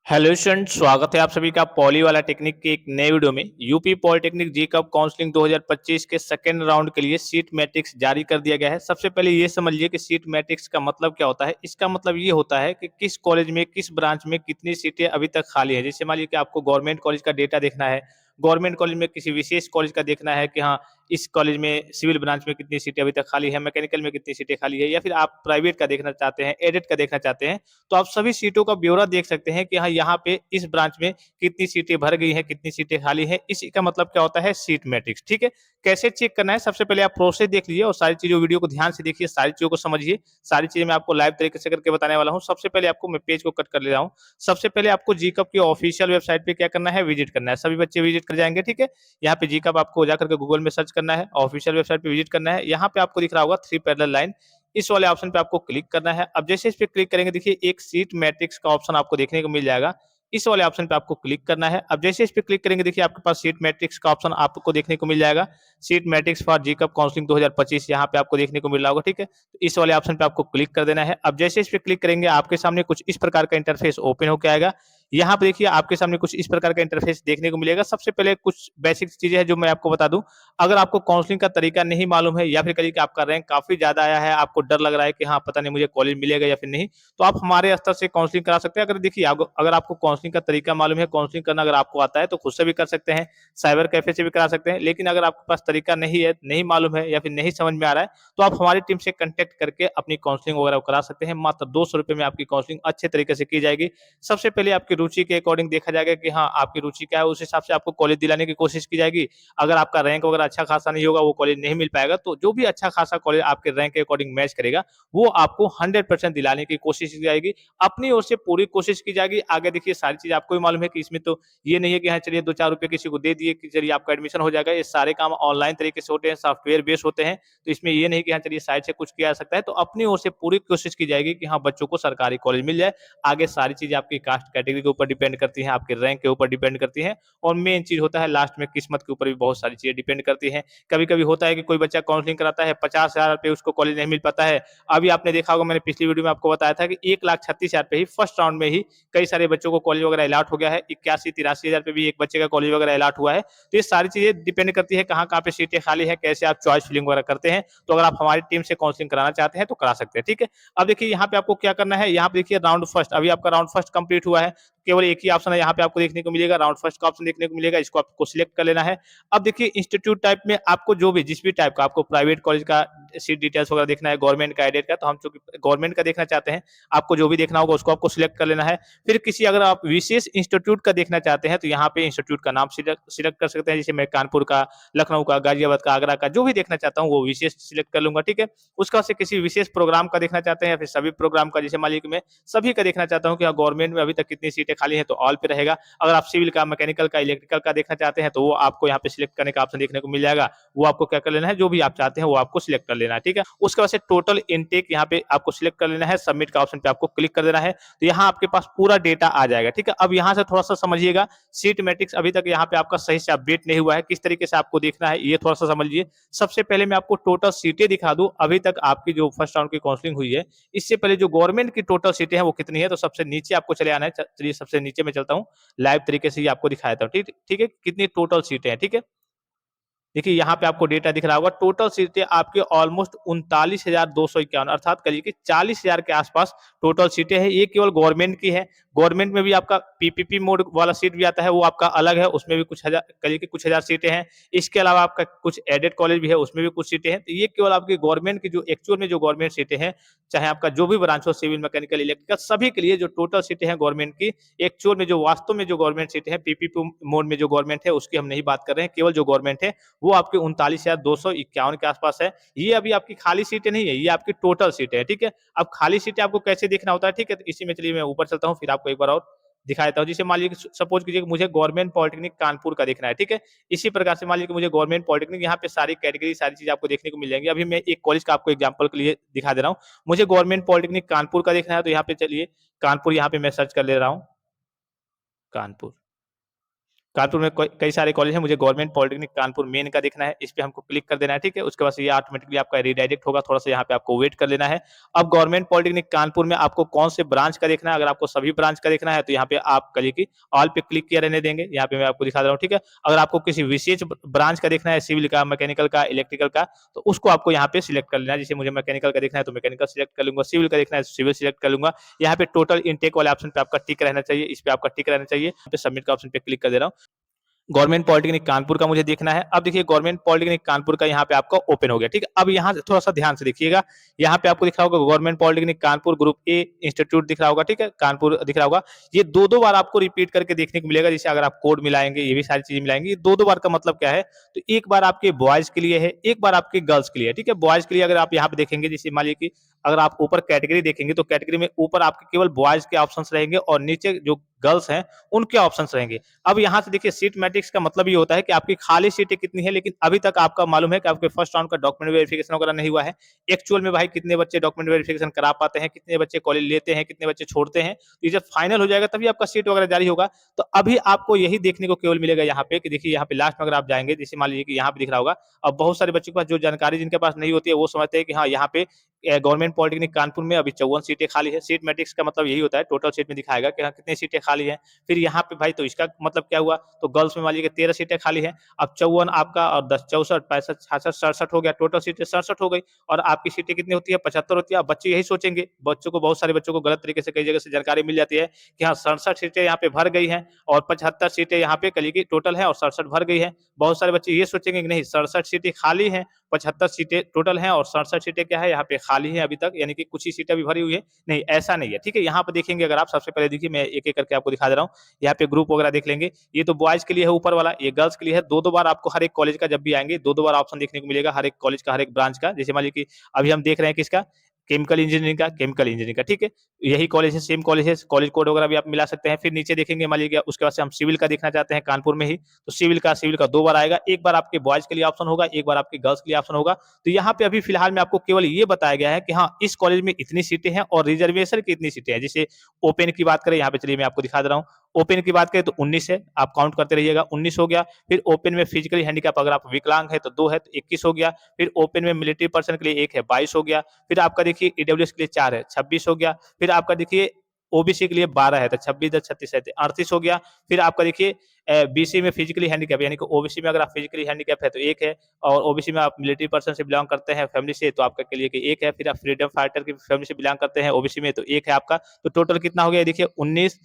Hello student, स्वागत है आप सभी का पॉली वाला टेक्निक के एक नए वीडियो में। यूपी पॉलिटेक्निक जी कप काउंसलिंग 2025 के सेकेंड राउंड के लिए सीट मैट्रिक्स जारी कर दिया गया है। सबसे पहले ये समझिए कि सीट मैट्रिक्स का मतलब क्या होता है। इसका मतलब ये होता है कि किस कॉलेज में किस ब्रांच में कितनी सीटें अभी तक खाली है। जैसे मान लीजिए कि आपको गवर्नमेंट कॉलेज का डेटा देखना है, गवर्नमेंट कॉलेज में किसी विशेष कॉलेज का देखना है कि हाँ, इस कॉलेज में सिविल ब्रांच में कितनी सीटें अभी तक खाली है, मैकेनिकल में कितनी सीटें खाली है, या फिर आप प्राइवेट का देखना चाहते हैं, एडेड का देखना चाहते हैं, तो आप सभी सीटों का ब्यौरा देख सकते हैं कि हाँ, यहाँ पे इस ब्रांच में कितनी सीटें भर गई हैं, कितनी सीटें खाली हैं। इसी का मतलब क्या होता है, सीट मैट्रिक्स। ठीक है, कैसे चेक करना है, सबसे पहले आप प्रोसेस देख लीजिए और सारी चीजों वीडियो को ध्यान से देखिए, सारी चीजों को समझिए। सारी चीजें मैं आपको लाइव तरीके से करके बताने वाला हूँ। सबसे पहले आपको मैं पेज को कट कर ले रहा हूँ। सबसे पहले आपको जीकप की ऑफिशियल वेबसाइट पे क्या करना है, विजिट करना है। सभी बच्चे विजिट कर जाएंगे। ठीक है, यहाँ पे जीकप आपको जाकर के गूगल में सर्च करना है, ऑफिशियल वेबसाइट पे विजिट करना है। यहाँ पे आपको दिख रहा होगा 3 पैरेलल लाइन, इस वाले ऑप्शन पे आपको क्लिक करना है। अब जैसे इस पे क्लिक करेंगे, देखिए एक सीट मैट्रिक्स का ऑप्शन आपको देखने को मिल जाएगा। इस वाले ऑप्शन पे आपको क्लिक करना है। अब जैसे इस पे क्लिक करेंगे, देखिए आपके पास सीट मैट्रिक्स का ऑप्शन आपको देखने को मिल जाएगा। सीट मैट्रिक्स फॉर जीकप काउंसलिंग 2025 यहाँ पे आपको देखने को मिल रहा होगा। ठीक है, तो इस वाले ऑप्शन पे आपको क्लिक कर देना है। अब जैसे इस पे क्लिक करेंगे, आपके सामने कुछ इस प्रकार का इंटरफेस ओपन होकर आएगा। यहाँ पे देखिए आपके सामने कुछ इस प्रकार का इंटरफेस देखने को मिलेगा। सबसे पहले कुछ बेसिक चीजें हैं जो मैं आपको बता दूं। अगर आपको काउंसलिंग का तरीका नहीं मालूम है, या फिर कहिए कि आपका रैंक काफी ज्यादा आया है, आपको डर लग रहा है कि हाँ पता नहीं मुझे कॉलेज मिलेगा या फिर नहीं, तो आप हमारे स्तर से काउंसलिंग करा सकते हैं। अगर देखिए अगर आपको काउंसलिंग का तरीका मालूम है, काउंसलिंग करना अगर आपको आता है, तो खुद से भी कर सकते हैं, साइबर कैफे से भी करा सकते हैं। लेकिन अगर आपके पास तरीका नहीं है, नहीं मालूम है, या फिर नहीं समझ में आ रहा है, तो आप हमारी टीम से कंटेक्ट करके अपनी काउंसलिंग वगैरह करा सकते हैं। मात्र 200 रुपए में आपकी काउंसलिंग अच्छे तरीके से की जाएगी। सबसे पहले आपकी रुचि के अकॉर्डिंग देखा जाएगा कि हाँ आपकी रुचि क्या है, उस हिसाब से आपको कॉलेज दिलाने की कोशिश की जाएगी। अगर आपका रैंक वगैरह अच्छा खासा नहीं होगा, वो कॉलेज नहीं मिल पाएगा। तो जो भी अच्छा खासा कॉलेज आपके रैंक के अकॉर्डिंग मैच करेगा, वो आपको 100% दिलाने की कोशिश की जाएगी। अपनी ओर से पूरी कोशिश की जाएगी। आगे देखिए सारी चीज आपको भी मालूम है कि इसमें तो ये नहीं है कि हाँ चलिए 2-4 रुपए किसी को दे दिए कि चलिए आपका एडमिशन हो जाएगा। ये सारे काम ऑनलाइन तरीके से होते हैं, सॉफ्टवेयर बेस्ड होते हैं। तो इसमें ये नहीं कि हाँ चलिए साइड से कुछ किया जा सकता है। तो अपनी ओर से पूरी कोशिश की जाएगी कि हाँ बच्चों को सरकारी कॉलेज मिल जाए। आगे सारी चीजें आपकी कास्ट कैटेगरी के ऊपर डिपेंड करती हैं, आपके रैंक के ऊपर डिपेंड करती हैं, और मेन चीज होता है लास्ट में किस्मत के ऊपर भी बहुत सारी चीजें डिपेंड करती हैं। कभी कभी होता है कि कोई बच्चा काउंसलिंग कराता है, 50,000 पे उसको कॉलेज नहीं मिल पाता है। अभी आपने देखा होगा, मैंने पिछली वीडियो में आपको बताया था कि 1,36,000 पे ही फर्स्ट राउंड में ही कई सारे बच्चों को कॉलेज वगैरह अलॉट हो गया है। 81-83,000 पे भी एक बच्चे का कॉलेज वगैरह अलॉट हुआ है। तो ये सारी चीजें डिपेंड करती है कहाँ कहाँ पे सीटें खाली है, कैसे आप चॉइस फिलिंग वगैरह करते हैं। तो अगर आप हमारी टीम से काउंसलिंग कराना चाहते हैं तो करा सकते हैं। ठीक है, अब देखिए यहाँ पे आपको क्या करना है। यहाँ पे देखिए राउंड फर्स्ट, अभी आपका राउंड फर्स्ट कंप्लीट हुआ है। केवल एक ही ऑप्शन है यहाँ पे आपको देखने को मिलेगा, राउंड फर्स्ट का ऑप्शन देखने को मिलेगा, इसको आपको सिलेक्ट कर लेना है। अब देखिए इंस्टीट्यूट टाइप में आपको जो भी जिस भी टाइप का आपको प्राइवेट कॉलेज का सीट डिटेल्स वगैरह देखना है, गवर्नमेंट का एडेड का, तो हम चूंकि गवर्नमेंट का देखना चाहते हैं, आपको जो भी देखना होगा उसको आपको सिलेक्ट कर लेना है। फिर किसी अगर आप विशेष इंस्टीट्यूट का देखना चाहते हैं, तो यहाँ पे इंस्टीट्यूट का नाम सिलेक्ट कर सकते हैं। जैसे मैं कानपुर का, लखनऊ का, गाजियाबाद का, आगरा का जो भी देखना चाहता हूँ वो विशेष सिलेक्ट कर लूंगा। ठीक है, उसका से किसी विशेष प्रोग्राम का देखना चाहते हैं या फिर सभी प्रोग्राम का, जैसे मान लीजिए कि मैं सभी का देखना चाहता हूँ कि गवर्नमेंट में अभी तक कितनी सीटें खाली हैं, तो ऑल पे रहेगा। अगर आप सिविल का, मैकेनिकल का, इलेक्ट्रिकल का देखना चाहते हैं, तो वो आपको यहाँ पे सिलेक्ट करने का ऑप्शन देखने को मिल जाएगा। वो आपको क्या कर लेना है, जो भी आप चाहते हैं वो आपको सिलेक्ट कर लेना है। ठीक है, उसके बाद से टोटल इनटेक यहाँ पे आपको सिलेक्ट कर लेना है, सबमिट का ऑप्शन पे आपको क्लिक कर देना है। तो यहाँ आपके पास पूरा डेटा आ जाएगा। ठीक है, अब यहाँ से थोड़ा सा समझिएगा, सीट मैट्रिक्स अभी तक यहाँ पे आपका सही से अपडेट नहीं हुआ है, किस तरीके से आपको देखना है ये थोड़ा सा समझिए। सबसे पहले मैं आपको टोटल सीटें दिखा दूं, अभी तक आपकी जो फर्स्ट राउंड की काउंसलिंग हुई है, इससे पहले जो गवर्नमेंट की टोटल सीटें हैं वो कितनी है। तो सबसे नीचे आपको चले आना है। चलिए सबसे नीचे मैं चलता हूँ, लाइव तरीके से ही आपको दिखाया था। ठीक ठीक है, कितनी टोटल सीटें हैं। ठीक है, देखिए यहाँ पे आपको डेटा दिख रहा होगा, टोटल सीटें आपके ऑलमोस्ट 39,251, अर्थात करिए कि 40,000 के आसपास टोटल सीटें हैं। ये केवल गवर्नमेंट की है। गवर्नमेंट में भी आपका पीपीपी मोड वाला सीट भी आता है, वो आपका अलग है, उसमें भी कुछ हजार, करिए कि कुछ हजार सीटें हैं। इसके अलावा आपका कुछ एडेड कॉलेज भी है, उसमें भी कुछ सीटें हैं। तो ये केवल आपकी गवर्नमेंट की जो एक्चुअल में जो गवर्नमेंट सीटें हैं, चाहे आपका जो भी ब्रांच हो, सिविल, मैकेनिकल, इलेक्ट्रिकल, सभी के लिए जो टोटल सीटें हैं गवर्नमेंट की, एक्चुअल में जो वास्तव में जो गवर्नमेंट सीटें हैं, पीपीपी मोड में जो गवर्नमेंट है उसकी हम नहीं बात कर रहे हैं। केवल जो गवर्नमेंट है वो आपके 39,251 के आसपास है। ये अभी आपकी खाली सीटें नहीं है, ये आपकी टोटल सीटें है। ठीक है, अब खाली सीटें आपको कैसे देखना होता है। ठीक है, तो इसी में चलिए मैं ऊपर चलता हूँ, फिर आपको एक बार और दिखा देता हूँ। जैसे मान लीजिए, सपोज कीजिए कि मुझे गवर्नमेंट पॉलिटेक्निक कानपुर का देखना है। ठीक है, इसी प्रकार से मान लीजिए कि मुझे गवर्नमेंट पॉलिटेक्निक, यहाँ पे सारी कैटेगरी सारी चीज आपको देखने को मिल जाएंगी। अभी मैं एक कॉलेज का आपको एग्जाम्पल के लिए दिखा दे रहा हूँ। मुझे गवर्नमेंट पॉलिटेक्निक कानपुर का देखना है, तो यहाँ पे चलिए कानपुर यहाँ पे मैं सर्च कर ले रहा हूँ, कानपुर। कानपुर में कई सारे कॉलेज हैं, मुझे गवर्नमेंट पॉलिटेक्निक कानपुर मेन का देखना है, इस पे हमको क्लिक कर देना है, ठीक है। उसके बाद से ये ऑटोमेटिकली आपका रीडायरेक्ट होगा, थोड़ा-सा यहाँ पे आपको वेट कर लेना है। अब गवर्नमेंट पॉलिटेक्निक कानपुर में आपको कौन से ब्रांच का देखना है, अगर आपको सभी ब्रांच का देखना है तो यहाँ पे आप करिए कि ऑल पे क्लिक किए रहने देंगे, यहाँ पे मैं आपको दिखा दे रहा हूँ, ठीक है। अगर आपको किसी विशेष ब्रांच का देखना है, सिविल का, मैकेनिकल का, इलेक्ट्रिकल का, तो उसको आपको यहाँ पे सिलेक्ट कर लेना है। जैसे मुझे मैकेनिकल का देखना है तो मैकेनिकल सिलेक्ट कर लूँगा, सिविल का देखना है तो सिविल सिलेक्ट कर लूँगा। यहाँ पे टोटल इनटेक वाले ऑप्शन पे आपका टिक रहना चाहिए, इस पे आपका टिक रहना चाहिए। यहाँ पे सबमिट का ऑप्शन पे क्लिक कर दे रहा हूँ। गवर्नमेंट पॉलिटेक्निक कानपुर का मुझे देखना है। अब देखिए गवर्नमेंट पॉलिटेक्निक कानपुर का यहाँ पे आपका ओपन हो गया, ठीक है। अब यहाँ से थोड़ा-सा ध्यान से देखिएगा, यहाँ पे आपको दिख रहा होगा government polytechnic Kanpur group A institute दिख रहा होगा, ठीक है, कानपुर दिख रहा होगा। ये 2-2 बार आपको रिपीट करके देखने को मिलेगा, जैसे अगर आप कोड मिलाएँगे, ये भी सारी चीज़ें मिलाएँगे, ये 2-2 बार का मतलब क्या है? तो एक बार आपके बॉयज़ के लिए है, एक बार आपके गर्ल्स के लिए है, ठीक है। बॉयज़ के लिए अगर आप यहाँ पे देखेंगे, जैसे मान लीजिए कि अगर आप ऊपर कैटेगरी देखेंगे, तो कैटेगरी में ऊपर आपके केवल बॉयज़ के ऑप्शंस रहेंगे और नीचे जो गर्ल्स हैं, उनके ऑप्शंस रहेंगे। अब यहाँ से देखिए सीट मैट्रिक्स का मतलब ये होता है कि आपकी खाली सीटें कितनी है, लेकिन अभी तक आपका मालूम है कि आपके फर्स्ट राउंड का डॉक्यूमेंट वेरिफिकेशन वगैरह नहीं हुआ है। एक्चुअल में भाई कितने बच्चे डॉक्यूमेंट वेरिफिकेशन करा पाते हैं, कितने बच्चे कॉलेज लेते हैं, कितने बच्चे छोड़ते हैं, तो ये जब फाइनल हो जाएगा तभी आपका सीट वगैरह जारी होगा। तो अभी आपको यही देखने को केवल मिलेगा यहाँ पे कि देखिए यहाँ पे लास्ट में अगर आप जाएंगे, जैसे मान लीजिए कि यहाँ पे दिख रहा होगा। अब बहुत सारे बच्चों के पास जो जानकारी जिनके पास नहीं होती है, वो समझते हैं कि हाँ यहाँ पे गवर्नमेंट पॉलिटेक्निक कानपुर में अभी 54 सीटें खाली है। सीट मैट्रिक्स का मतलब यही होता है, टोटल सीट में दिखाएगा कि हाँ कितनी सीटें खाली है। फिर यहाँ पे भाई तो इसका मतलब क्या हुआ? तो गर्ल्स में मान लीजिए 13 सीटें खाली हैं। अब 54 आपका और 10 64 65 66 67 हो गया, टोटल सीटें 67 हो गई और आपकी सीटें कितनी होती है? 75 होती है। अब बच्चे यही सोचेंगे, बच्चों को बहुत सारे बच्चों को गलत तरीके से कई जगह से जानकारी मिल जाती है कि हाँ 67 सीटें यहाँ पे भर गई हैं और 75 सीटें यहाँ पे कल की टोटल है और 67 भर गई है। बहुत सारे बच्चे ये सोचेंगे कि नहीं 67 सीटें खाली हैं, 75 सीटें टोटल हैं और 67 सीटें क्या है यहाँ पे खाली हैं अभी तक, यानी कि कुछ ही सीटें अभी भरी हुई है। नहीं, ऐसा नहीं है, ठीक है। यहाँ पे देखेंगे अगर आप, सबसे पहले देखिए मैं एक-एक करके आपको दिखा दे रहा हूँ। यहाँ पे ग्रुप वगैरह देख लेंगे। ये तो बॉयज़ के लिए है ऊपर वाला, ये गर्ल्स के लिए है। 2-2 बार आपको हर एक कॉलेज का जब भी आएँगे, 2-2 बार ऑप्शन देखने को मिलेगा हर एक कॉलेज का, हर एक ब्रांच का। जैसे मान लीजिए कि अभी हम देख रहे हैं किसका? केमिकल इंजीनियरिंग का, ठीक है। यही कॉलेज है, सेम कॉलेज है, कॉलेज कोड वगैरह भी आप मिला सकते हैं। फिर नीचे देखेंगे मान लीजिए उसके बाद से हम सिविल का देखना चाहते हैं कानपुर में ही, तो सिविल का 2 बार आएगा। एक बार आपके बॉयज़ के लिए ऑप्शन होगा, एक बार आपके गर्ल्स के लिए ऑप्शन होगा। तो यहाँ पे अभी फिलहाल में आपको केवल ये बताया गया है कि हाँ, इस कॉलेज में इतनी सीटें हैं और रिजर्वेशन की इतनी सीटें हैं। जैसे ओपन की बात करें, यहाँ पे चलिए मैं आपको दिखा दे रहा हूँ। ओपन की बात करें तो 19 है, आप काउंट करते रहिएगा, 19 हो गया। फिर ओपन में फिजिकली हैंडीकैप अगर आप विकलांग है तो 2 है, तो 21 हो गया। फिर ओपन में मिलिट्री पर्सन के लिए 1 है, 22 हो गया। फिर आपका देखिए ईडब्ल्यूएस के लिए 4 है, 26 हो गया। फिर आपका देखिए ओबीसी के लिए 12 है, तो 26 10 36 है, 38 हो गया। फिर आपका देखिए बीसी में फिजिकली हैंडीकैप, यानी कि ओबीसी में अगर आप फिजिकली हैंडीकैप है तो 1 है और ओबीसी में आप मिलिट्री पर्सन से बिलॉन्ग करते हैं फैमिली से, तो आपका के लिए कि 1 है। फिर आप फ्रीडम फाइटर की फैमिली से बिलॉन्ग करते हैं ओबीसी में, तो 1 है आपका। तो टोटल कितना हो गया देखिए 19,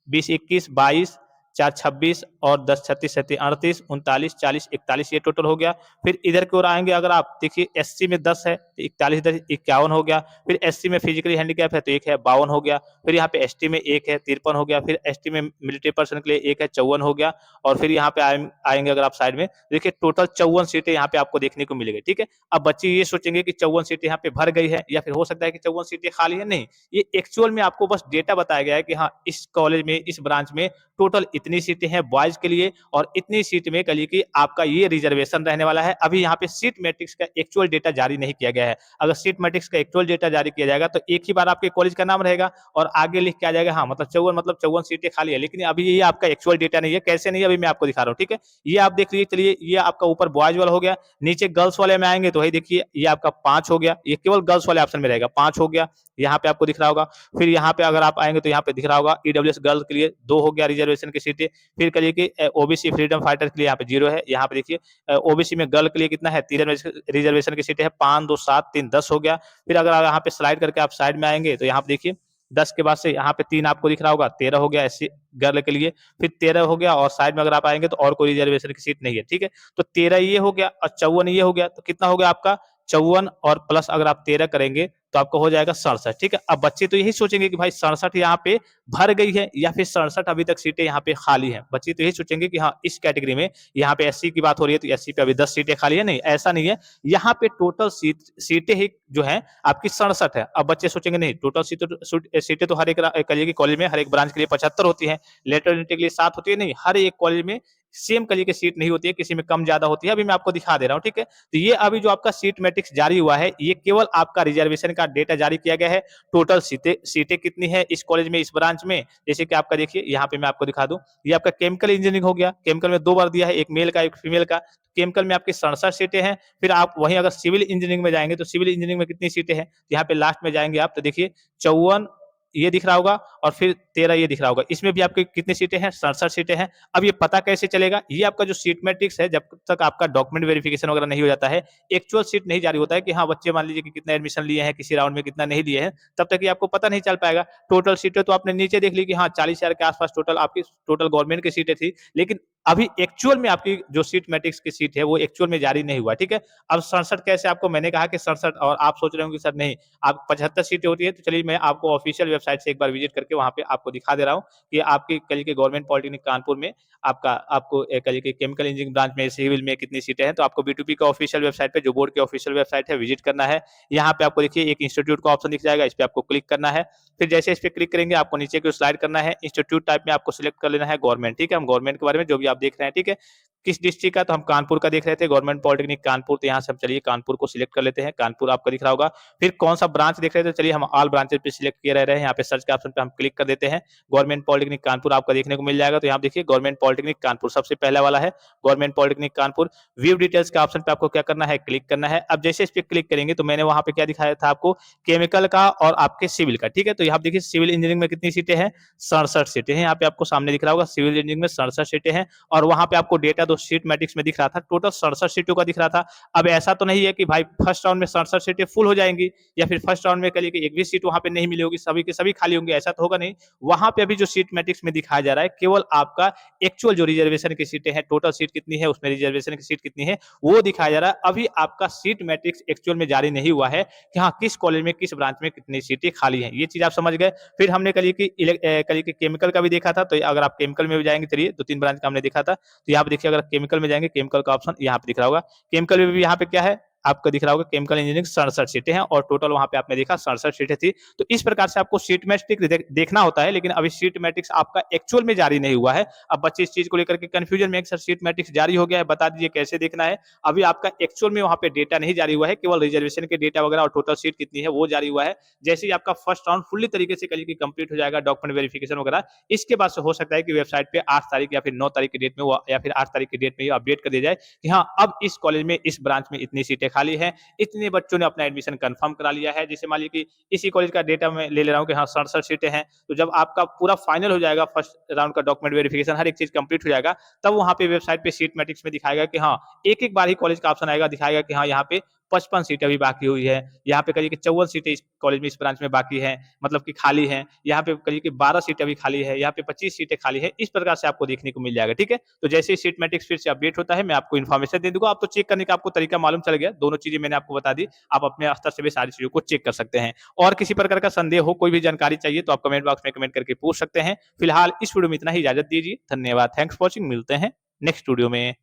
20 21, 22, 4 26 और 10 36 37 38, 39, 40, 41 ये टोटल हो गया। फिर इधर की ओर आएँगे अगर आप देखिए एससी में 10 है, तो 41 10 51 हो गया। फिर एससी में फिजिकली हैंडीकैप है तो 1 है, 52 हो गया। फिर यहाँ पे एसटी में 1 है, 53 हो गया। फिर एसटी में मिलिट्री पर्सन के लिए 1 है, 54 हो गया। और फिर यहाँ पे आएँगे अगर आप साइड में, देखिए टोटल 54 सीटें यहाँ पे आपको देखने को मिलेगी, ठीक है। अब बच्चे ये सोचेंगे कि 54 सीटें यहाँ पे भर गई है या फिर हो सकता है कि 54 सीटें खाली है, नहीं। ये एक्चुअल में आपको बस डेटा बताया गया है कि हाँ, इस कॉलेज में, इस ब्रांच में टोटल इतनी सीटें हैं बॉयज़ के लिए और इतनी सीट में कहिए कि आपका ये रिजर्वेशन रहने वाला है। अभी यहाँ पे सीट मैट्रिक्स का एक्चुअल डेटा जारी नहीं किया गया है। अगर सीट मैट्रिक्स का एक्चुअल डेटा जारी किया जाएगा तो एक ही बार आपके कॉलेज का नाम रहेगा और आगे लिख के आ जाएगा हाँ, मतलब 54 सीटें खाली है। लेकिन अभी ये आपका एक्चुअल डेटा नहीं है। कैसे नहीं है अभी मैं आपको दिखा रहा हूँ, ठीक है। ये आप देख लीजिए, चलिए ये आपका ऊपर बॉयज़ वाला हो गया। नीचे गर्ल्स वाले में आएँगे तो वही देखिए ये आपका 5 हो गया। ये केवल गर्ल्स वाले ऑप्शन में रहेगा, 5 हो गया। यहाँ पे आपको दिख रहा होगा। फिर यहाँ पे अगर आप आएँगे तो यहाँ पे दिख रहा होगा ईडब्ल्यूएस गर्ल्स के लिए 2 हो गया रिजर्वेशन की सीटें। फिर कहिए कि ओबीसी फ्रीडम फाइटर के लिए यहाँ पे 0 है। यहाँ पे देखिए ओबीसी में गर्ल के लिए कितना है 3 रिजर्वेशन की सीटें है, 5 2 7 3 10 हो गया। फिर अगर आप यहाँ पे स्लाइड करके आप साइड में आएँगे तो यहाँ पे देखिए 10 के बाद से यहाँ पे 3 आपको दिख रहा होगा, 13 हो गया एससी गर्ल के लिए। फिर 13 हो गया और साइड में अगर आप आएँगे तो और कोई रिजर्वेशन की सीट नहीं है, ठीक है। तो 13 ये हो गया और 54 ये हो गया, तो कितना हो गया आपका 54 और प्लस अगर आप 13 करेंगे तो आपको हो जाएगा 67, ठीक है। अब बच्चे तो यही सोचेंगे कि भाई 67 यहाँ पे भर गई है या फिर 67 अभी तक सीटें यहाँ पे खाली हैं। बच्चे तो यही सोचेंगे कि हाँ, इस कैटेगरी में यहाँ पे एससी की बात हो रही है तो एससी पे अभी 10 सीटें खाली है, नहीं ऐसा नहीं है। यहाँ पे टोटल सीटें ही जो हैं आपकी 67 है। अब बच्चे सोचेंगे नहीं टोटल सीटें तो हर एक कहिए कि कॉलेज में हर एक ब्रांच के लिए 75 होती हैं, लेटर यूनिट के लिए 7 होती है, नहीं हर एक कॉलेज में सेम करिए कि सीट नहीं होती है, किसी में कम ज्यादा होती है। अभी मैं आपको दिखा दे रहा हूँ, ठीक है। तो ये अभी जो आपका सीट मैट्रिक्स जारी हुआ है, ये केवल आपका रिजर्वेशन का डेटा जारी किया गया है। टोटल सीटें सीटें कितनी है इस कॉलेज में, इस ब्रांच में, जैसे कि आपका देखिए यहाँ पे मैं आपको दिखा दूं। ये आपका केमिकल इंजीनियरिंग हो गया, केमिकल में 2 बार दिया है, एक मेल का एक फीमेल का। केमिकल में आपकी 67 सीटें हैं। फिर आप वहीं अगर सिविल इंजीनियरिंग में जाएंगे तो सिविल इंजीनियरिंग में कितनी सीटें हैं, यहाँ पे लास्ट में जाएंगे आप तो देखिए 54 ये दिख रहा होगा और फिर 13 ये दिख रहा होगा। इसमें भी आपकी कितनी सीटें हैं, 67 सीटें हैं। अब ये पता कैसे चलेगा, ये आपका जो सीट मैट्रिक्स है, जब तक आपका डॉक्यूमेंट वेरिफिकेशन वगैरह नहीं हो जाता है, एक्चुअल सीट नहीं जारी होता है कि हाँ बच्चे मान लीजिए कि कितना एडमिशन लिए हैं, किसी राउंड में कितना नहीं लिए हैं, तब तक ये आपको पता नहीं चल पाएगा। टोटल सीटें तो आपने नीचे देख ली कि हाँ 40,000 के आसपास टोटल आपकी टोटल गवर्नमेंट की सीटें थी, लेकिन अभी एक्चुअल में आपकी जो सीट मैट्रिक्स की सीट है वो एक्चुअल में जारी नहीं हुआ, ठीक है। अब 67 कैसे, आपको मैंने कहा कि 67, और आप सोच रहे होंगे सर नहीं आप 75 सीटें होती है, तो चलिए मैं आपको ऑफिशियल वेबसाइट से एक बार विजिट करके वहां पे आपको दिखा दे रहा हूँ कि आपकी कल के गवर्नमेंट पॉलिटेक्निक कानपुर में आपको कल के केमिकल इंजीनियरिंग ब्रांच में सिविल में कितनी सीटें हैं। तो आपको B2P का ऑफिशियल वेबसाइट पे, जो बोर्ड की ऑफिशियल वेबसाइट है, विजिट करना है। यहाँ पे आपको देखिए एक इंस्टीट्यूट का ऑप्शन दिख जाएगा, इस पे आपको क्लिक करना है। फिर जैसे इस पे क्लिक करेंगे आपको नीचे की स्लाइड करना है, इंस्टीट्यूट टाइप में आपको सिलेक्ट कर लेना है गवर्नमेंट, ठीक है। हम गवर्नमेंट के बारे में जो भी आप देख रहे हैं, ठीक है। किस डिस्ट्रिक्ट का, तो हम कानपुर का देख रहे थे, गवर्नमेंट पॉलिटेक्निक कानपुर, तो यहाँ से हम चलिए कानपुर को सिलेक्ट कर लेते हैं। कानपुर आपका दिख रहा होगा। फिर कौन सा ब्रांच देख रहे थे, चलिए हम ऑल ब्रांचेस पे सिलेक्ट किए रह रहे हैं, यहाँ पे सर्च के ऑप्शन पे हम क्लिक कर देते हैं। गवर्नमेंट पॉलिटेक्निक कानपुर आपका देखने को मिल जाएगा। तो यहाँ देखिए गवर्नमेंट पॉलिटेक्निक कानपुर सबसे पहला वाला है, government polytechnic Kanpur. View details के ऑप्शन पे आपको क्या करना है, क्लिक करना है। अब जैसे इस पे क्लिक करेंगे तो मैंने वहां पे क्या दिखाया था आपको, केमिकल का और आपके सिविल का, ठीक है। तो यहाँ देखिए सिविल इंजीनियरिंग में कितनी सीटें हैं, 67 सीटें हैं। यहाँ पे आपको सामने दिख रहा होगा सिविल इंजीनियरिंग में 67 सीटें हैं। और वहां पे आपको डेटा दो सीट मैट्रिक्स में दिख रहा था, टोटल 67 सीटों का दिख रहा था। अब ऐसा तो नहीं है कि भाई फर्स्ट राउंड में 67 सीटें फुल हो जाएंगी, या फिर फर्स्ट राउंड में कहिए कि एक भी सीट वहां पे नहीं मिली होगी, सभी के सभी खाली होंगे, ऐसा तो होगा नहीं। वहां पे अभी जो सीट मैट्रिक्स में दिखाया जा रहा है, केवल आपका एक्चुअल जो रिजर्वेशन की सीटें हैं, टोटल सीट कितनी है उसमें रिजर्वेशन की सीट कितनी है वो दिखाया जा रहा है। अभी आपका सीट मैट्रिक्स एक्चुअल में जारी नहीं हुआ है कि हाँ किस कॉलेज में किस ब्रांच में कितनी सीटें खाली हैं, ये चीज आप समझ गए। फिर हमने कल कि केमिकल का भी देखा था, तो अगर आप केमिकल में भी जाएंगे, चलिए 2-3 ब्रांच का हमने देखा था, तो यहाँ पे देखिए अगर केमिकल में जाएंगे, केमिकल का ऑप्शन यहाँ पे दिख रहा होगा। केमिकल में भी यहाँ पे क्या है आपको दिख रहा होगा, केमिकल इंजीनियरिंग 67 सीटें हैं और टोटल वहां पे आपने देखा 67 सीटें थी। तो इस प्रकार से आपको सीट मैट्रिक्स देखना होता है, लेकिन अभी सीट मैट्रिक्स आपका एक्चुअल में जारी नहीं हुआ है। अब बच्चे इस चीज को लेकर के कंफ्यूजन में, सर सीट मैट्रिक्स जारी हो गया है, बता दीजिए कैसे देखना है। अभी आपका एक्चुअल में वहां पे डेटा नहीं जारी हुआ है, केवल रिजर्वेशन के डेटा वगैरह और टोटल सीट कितनी है वो जारी हुआ है। जैसे ही आपका फर्स्ट राउंड फुल्ली तरीके से कल कंप्लीट हो जाएगा, डॉक्यूमेंट वेरिफिकेशन वगैरह, इसके बाद से हो सकता है कि वेबसाइट पे 8 तारीख या फिर 9 तारीख की डेट में या फिर 8 तारीख की डेट में अपडेट कर दिया जाए कि हाँ अब इस कॉलेज में इस ब्रांच में इतनी सीटें खाली हैं, इतने बच्चों ने अपना एडमिशन कंफर्म करा लिया है। जैसे मान लीजिए कि इसी कॉलेज का डेटा मैं ले रहा हूँ कि हाँ 67 सीटें हैं, तो जब आपका पूरा फाइनल हो जाएगा, फर्स्ट राउंड का डॉक्यूमेंट वेरिफिकेशन हर एक चीज कंप्लीट हो जाएगा, तब वहां पे वेबसाइट पे सीट मैट्रिक्स में दिखाएगा कि हाँ एक एक बार ही कॉलेज का ऑप्शन आएगा, दिखाएगा कि हाँ यहाँ पे 55 सीटें अभी बाकी हुई है, यहाँ पे करिए कि 54 सीटें इस कॉलेज में इस ब्रांच में बाकी है, मतलब कि खाली है। यहाँ पे करिए कि 12 सीटें अभी खाली है, यहाँ पे 25 सीटें खाली है। इस प्रकार से आपको देखने को मिल जाएगा, ठीक है। तो जैसे ही सीट मैट्रिक्स फिर से अपडेट होता है, मैं आपको इन्फॉर्मेशन दे दूंगा। आप तो चेक करने का आपको तरीका मालूम चल गया, दोनों चीजें मैंने आपको बता दी, आप अपने स्तर से भी सारी चीजों को चेक कर सकते हैं। और किसी प्रकार का संदेह हो, कोई भी जानकारी चाहिए, तो आप कमेंट बॉक्स में कमेंट करके पूछ सकते हैं। फिलहाल इस वीडियो में इतना ही, इजाजत दीजिए, धन्यवाद, थैंक्स फॉर वॉचिंग, मिलते हैं नेक्स्ट वीडियो में।